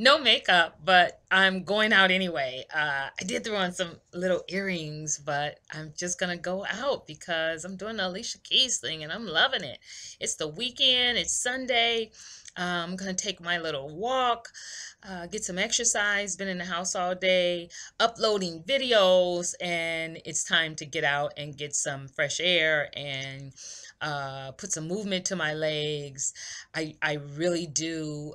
No makeup, but I'm going out anyway. I did throw on some little earrings, but I'm just gonna go out because I'm doing the Alicia Keys thing and I'm loving it. It's the weekend, it's Sunday. I'm gonna take my little walk, get some exercise, been in the house all day, uploading videos, and it's time to get out and get some fresh air and put some movement to my legs. I really do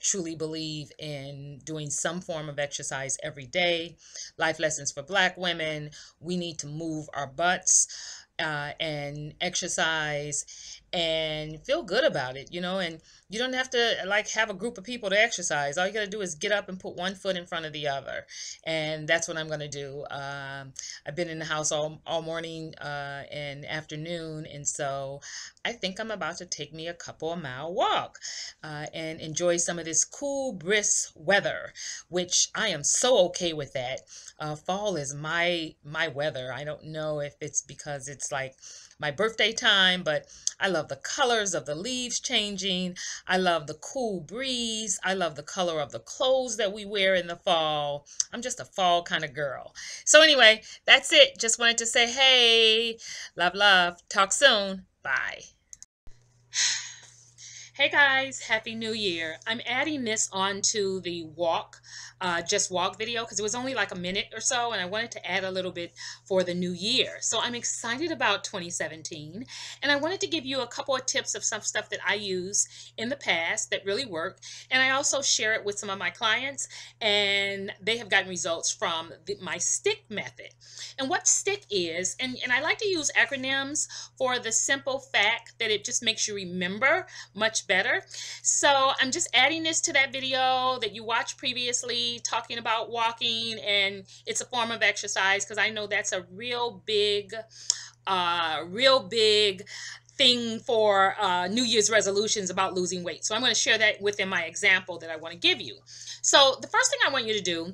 truly believe in doing some form of exercise every day. Life lessons for Black women. We need to move our butts and exercise and feel good about it, and you don't have to like have a group of people to exercise. All you got to do is get up and put one foot in front of the other, and that's what I'm going to do. I've been in the house all morning and afternoon, and so I think I'm about to take me a couple of mile walk and enjoy some of this cool, brisk weather, which I am so okay with that. Fall is my weather. I don't know if it's because it's like my birthday time, but I love the colors of the leaves changing. I love the cool breeze. I love the color of the clothes that we wear in the fall. I'm just a fall kind of girl. So anyway, that's it. Just wanted to say, hey, love, love. Talk soon. Bye. Hey guys, Happy New Year. I'm adding this onto the Just Walk video because it was only like a minute or so and I wanted to add a little bit for the new year. So I'm excited about 2017 and I wanted to give you a couple of tips of some stuff that I use in the past that really work. And I also share it with some of my clients and they have gotten results from my stick method. And what stick is, and I like to use acronyms for the simple fact that it just makes you remember much better. So I'm just adding this to that video that you watched previously talking about walking, and it's a form of exercise because I know that's a real big thing for New Year's resolutions about losing weight. So I'm going to share that within my example that I want to give you. So the first thing I want you to do,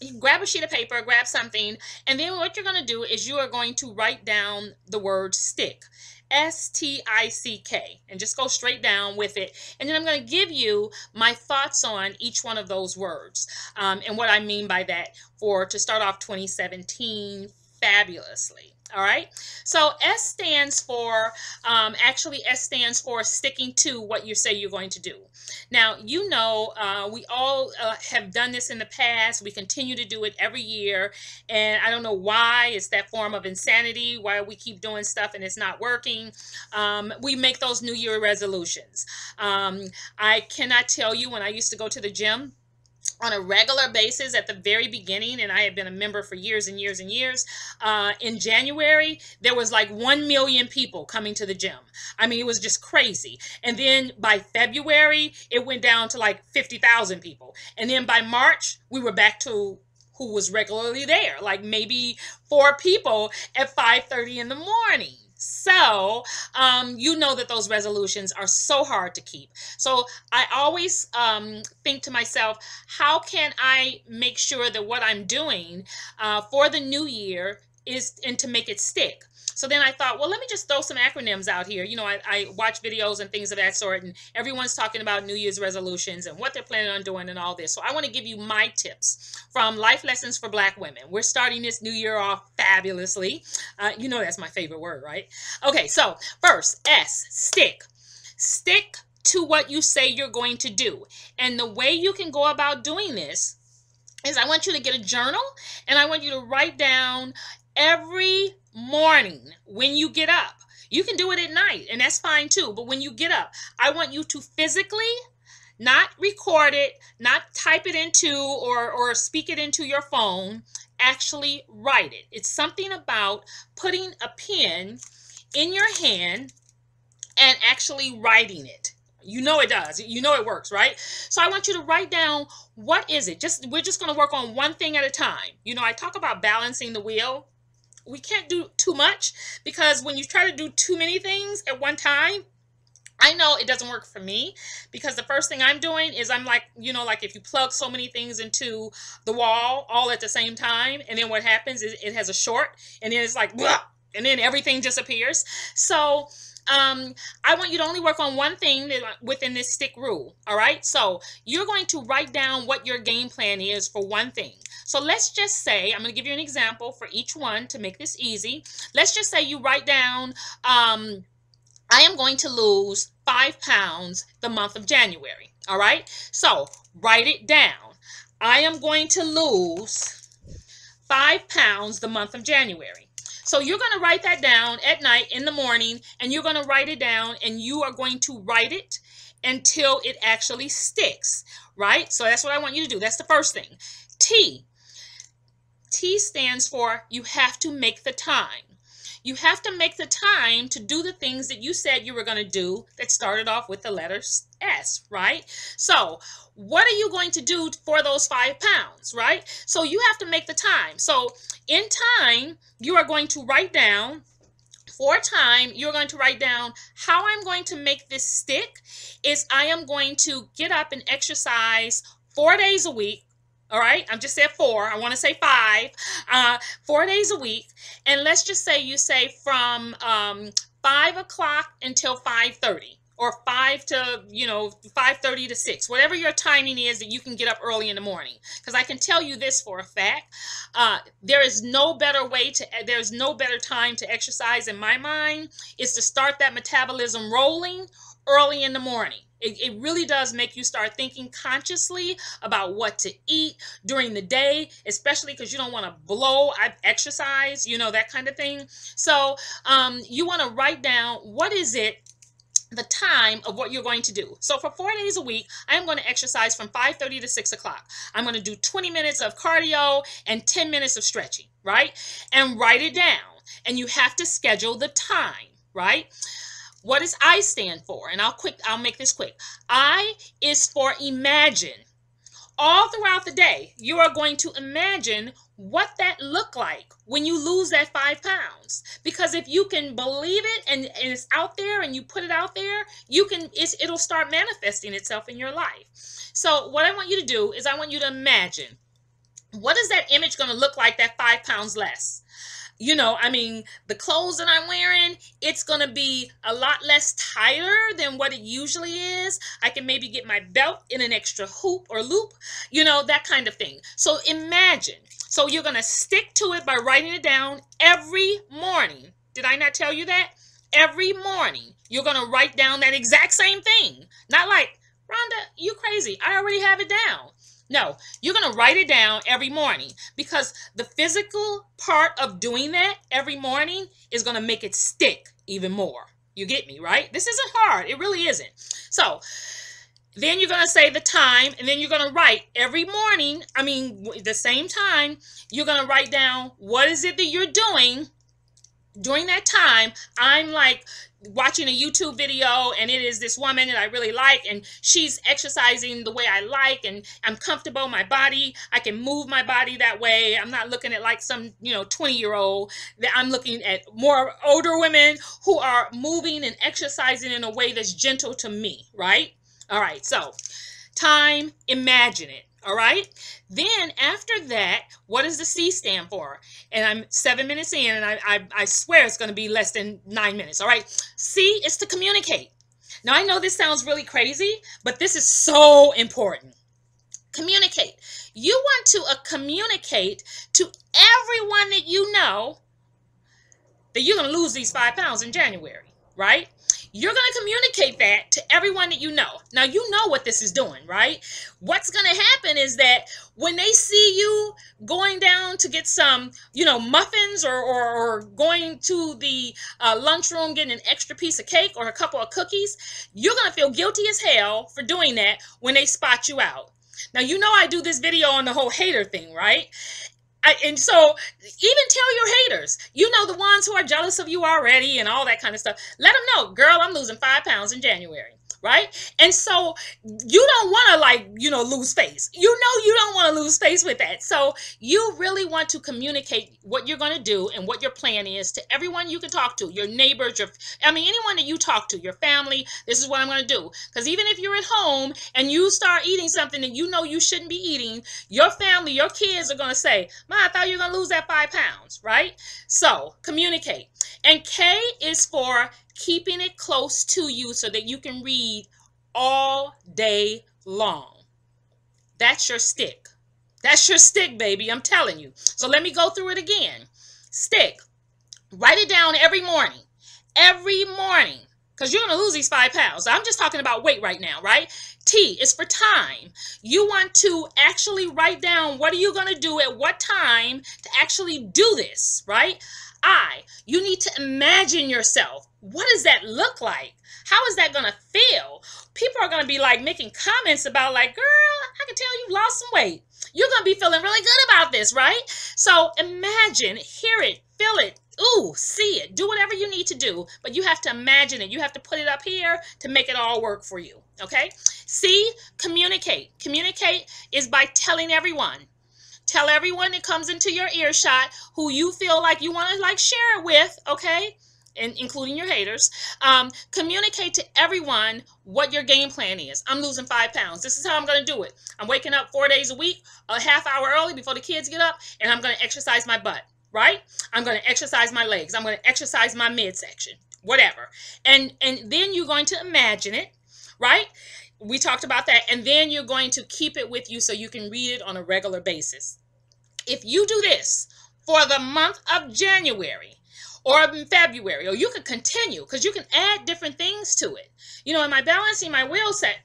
you grab a sheet of paper, grab something, and then what you're going to do is you are going to write down the word stick. STICK, and just go straight down with it. And then I'm going to give you my thoughts on each one of those words and what I mean by that to start off 2017 fabulously. All right. So S stands for, S stands for sticking to what you say you're going to do. Now, we all have done this in the past. We continue to do it every year. And I don't know why. It's that form of insanity, why we keep doing stuff and it's not working. We make those New Year resolutions. I cannot tell you when I used to go to the gym on a regular basis at the very beginning, and I had been a member for years and years and years. In January, there was like 1 million people coming to the gym. I mean, it was just crazy. And then by February, it went down to like 50,000 people. And then by March, we were back to who was regularly there, like maybe 4 people at 5:30 in the morning. So, you know that those resolutions are so hard to keep. So I always think to myself, how can I make sure that what I'm doing for the new year and to make it stick? So then I thought, well, let me just throw some acronyms out here. I watch videos and things of that sort, and everyone's talking about New Year's resolutions and what they're planning on doing and all this. So I want to give you my tips from Life Lessons for Black Women. We're starting this new year off fabulously. That's my favorite word, right? Okay, so first, S, stick. Stick to what you say you're going to do. And the way you can go about doing this is I want you to get a journal and I want you to write down every morning when you get up. You can do it at night and that's fine too, but when you get up, I want you to physically, not record it, not type it into or speak it into your phone, actually write it. It's something about putting a pen in your hand and actually writing it. You know it does. You know it works, right? So I want you to write down, what is it? We're just going to work on one thing at a time. I talk about balancing the wheel. We can't do too much because when you try to do too many things at one time, I know it doesn't work for me because the first thing I'm doing is I'm like, like if you plug so many things into the wall all at the same time, and then what happens is it has a short and then it's like, blah, and then everything disappears. So I want you to only work on one thing within this stick rule. All right. So you're going to write down what your game plan is for one thing. So let's just say, I'm going to give you an example for each one to make this easy. Let's just say you write down, I am going to lose 5 pounds the month of January. All right. So write it down. I am going to lose 5 pounds the month of January. So you're going to write that down at night in the morning, and you're going to write it down, and you are going to write it until it actually sticks, right? So that's what I want you to do. That's the first thing. T. T stands for you have to make the time. You have to make the time to do the things that you said you were going to do that started off with the letter S, right? So what are you going to do for those 5 pounds, right? So you have to make the time. So in time, you are going to write down, for time, you're going to write down how I'm going to make this stick is I am going to get up and exercise 4 days a week. All right, I've just said 4. I want to say 5. 4 days a week. And let's just say you say from 5 o'clock until 5:30. Or 5 to, 5:30 to 6. Whatever your timing is that you can get up early in the morning. Because I can tell you this for a fact. There's no better time to exercise in my mind is to start that metabolism rolling early in the morning. It really does make you start thinking consciously about what to eat during the day, especially because you don't want to blow exercise, that kind of thing. So you want to write down what is it, the time of what you're going to do. So for 4 days a week, I'm going to exercise from 5:30 to 6 o'clock. I'm going to do 20 minutes of cardio and 10 minutes of stretching, right? And write it down. And you have to schedule the time, right? What does I stand for? And I'll make this quick. I is for imagine. All throughout the day, you are going to imagine what that looked like when you lose that 5 pounds. Because if you can believe it and it's out there and you put it out there, it'll start manifesting itself in your life. So what I want you to do is I want you to imagine, what is that image going to look like, that 5 pounds less? The clothes that I'm wearing, it's going to be a lot less tighter than what it usually is. I can maybe get my belt in an extra hoop or loop, that kind of thing. So imagine. So you're going to stick to it by writing it down every morning. Did I not tell you that? Every morning, you're going to write down that exact same thing. Not like, Rhonda, you crazy. I already have it down. No, you're going to write it down every morning because the physical part of doing that every morning is going to make it stick even more. You get me, right? This isn't hard. It really isn't. So then you're going to say the time, and then you're going to write every morning. The same time, you're going to write down what is it that you're doing during that time. I'm like watching a YouTube video, and it is this woman that I really like, and she's exercising the way I like, and I'm comfortable in my body. I can move my body that way. I'm not looking at like some 20-year-old. I'm looking at more older women who are moving and exercising in a way that's gentle to me, right? All right, so time, imagine it. All right. Then after that, what does the C stand for? And I'm 7 minutes in, and I swear it's going to be less than 9 minutes. All right. C is to communicate. Now, I know this sounds really crazy, but this is so important. Communicate. You want to communicate to everyone that you know that you're going to lose these 5 pounds in January, right? You're going to communicate that to everyone that you know. Now, you know what this is doing, right? What's going to happen is that when they see you going down to get some, muffins or going to the lunchroom, getting an extra piece of cake or a couple of cookies, you're going to feel guilty as hell for doing that when they spot you out. Now, I do this video on the whole hater thing, right? And so even tell your haters, the ones who are jealous of you already and all that kind of stuff, let them know, girl, I'm losing 5 pounds in January, right? And so you don't want to lose face. You don't want to lose face with that. So you really want to communicate what you're going to do and what your plan is to everyone you can talk to, your neighbors, anyone that you talk to, your family. This is what I'm going to do. Because even if you're at home and you start eating something that you shouldn't be eating, your family, your kids are going to say, Ma, I thought you were going to lose that 5 pounds, right? So communicate. And K is for keeping it close to you so that you can read all day long. That's your stick. That's your stick, baby. I'm telling you. So let me go through it again. Stick. Write it down every morning. Every morning. Because you're going to lose these 5 pounds. I'm just talking about weight right now, right? T is for time. You want to actually write down what are you going to do at what time to actually do this, right? I, you need to imagine yourself. What does that look like? How is that going to feel? People are going to be like making comments about like, girl, I can tell you lost some weight. You're going to be feeling really good about this, right? So imagine, hear it, feel it, ooh, see it, do whatever you need to do, but you have to imagine it. You have to put it up here to make it all work for you, okay? C, communicate. Communicate is by telling everyone. Tell everyone that comes into your earshot who you feel like you want to like share it with, okay? And including your haters. Communicate to everyone what your game plan is. I'm losing 5 pounds. This is how I'm going to do it. I'm waking up 4 days a week, a half hour early before the kids get up, and I'm going to exercise my butt, right? I'm going to exercise my legs. I'm going to exercise my midsection, whatever. And then you're going to imagine it, right? We talked about that. And then you're going to keep it with you so you can read it on a regular basis. If you do this for the month of January or in February, or you can continue because you can add different things to it. In my Balancing My Wheel set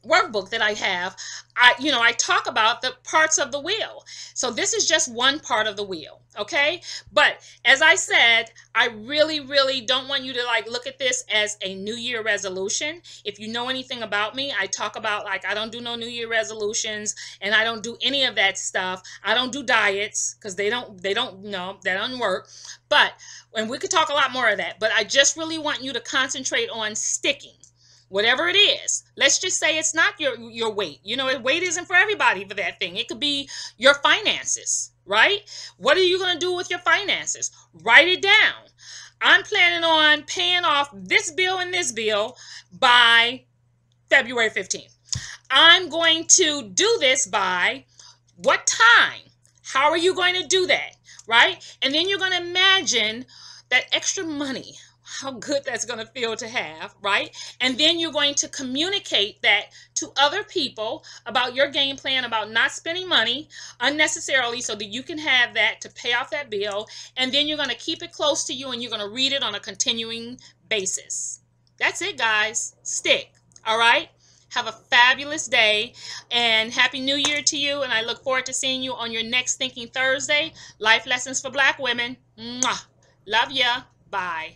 workbook that I have, I talk about the parts of the wheel. So this is just one part of the wheel, okay? But as I said, I really, really don't want you to like look at this as a New Year resolution. If you know anything about me, I talk about like I don't do no New Year resolutions and I don't do any of that stuff. I don't do diets because they don't that doesn't work. And we could talk a lot more of that, but I just really want you to concentrate on sticking. Whatever it is, let's just say it's not your weight. Weight isn't for everybody for that thing. It could be your finances, right? What are you going to do with your finances? Write it down. I'm planning on paying off this bill and this bill by February 15th. I'm going to do this by what time? How are you going to do that, right? And then you're going to imagine that extra money, how good that's going to feel to have, right? And then you're going to communicate that to other people about your game plan, about not spending money unnecessarily so that you can have that to pay off that bill. And then you're going to keep it close to you and you're going to read it on a continuing basis. That's it, guys. Stick. All right? Have a fabulous day and Happy New Year to you. And I look forward to seeing you on your next Thinking Thursday. Life Lessons for Black Women. Mwah. Love ya. Bye.